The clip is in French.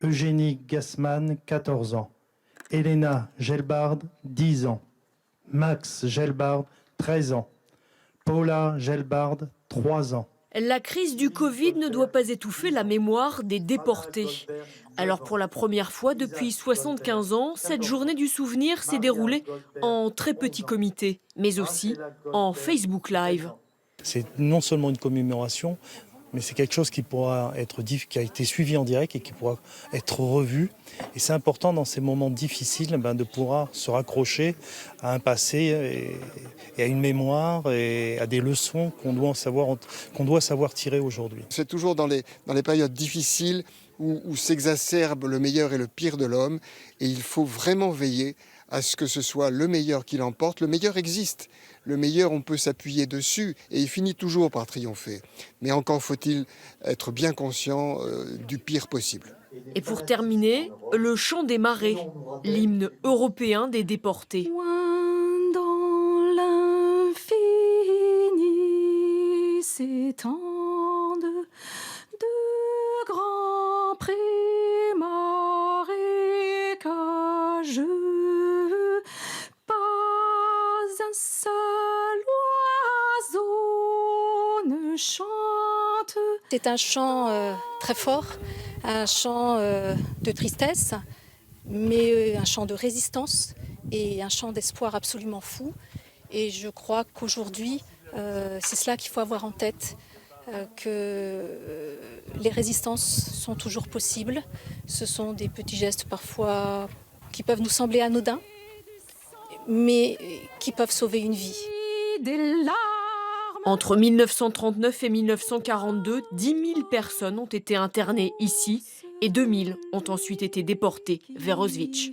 Eugénie Gassman, 14 ans. Elena Gelbard, 10 ans. Max Gelbard, 13 ans. Paula Gelbard, 3 ans. La crise du Covid ne doit pas étouffer la mémoire des déportés. Alors pour la première fois depuis 75 ans, cette journée du souvenir s'est déroulée en très petit comité, mais aussi en Facebook Live. C'est non seulement une commémoration, mais c'est quelque chose qui pourra être qui a été suivi en direct et qui pourra être revu. Et c'est important dans ces moments difficiles de pouvoir se raccrocher à un passé et à une mémoire et à des leçons qu'on doit savoir tirer aujourd'hui. C'est toujours dans les périodes difficiles où s'exacerbe le meilleur et le pire de l'homme, et il faut vraiment veiller à ce que ce soit le meilleur qui l'emporte. Le meilleur existe. Le meilleur, on peut s'appuyer dessus et il finit toujours par triompher. Mais encore faut-il être bien conscient du pire possible. Et pour terminer, le chant des marées, l'hymne européen des déportés. Loin dans l'infini s'étendent de grands prés marécageux. Pas un seul oiseau ne chante. C'est un chant très fort, un chant de tristesse, mais un chant de résistance et un chant d'espoir absolument fou. Et je crois qu'aujourd'hui, c'est cela qu'il faut avoir en tête, que les résistances sont toujours possibles. Ce sont des petits gestes parfois qui peuvent nous sembler anodins, mais qui peuvent sauver une vie. Entre 1939 et 1942, 10 000 personnes ont été internées ici et 2 000 ont ensuite été déportées vers Auschwitz.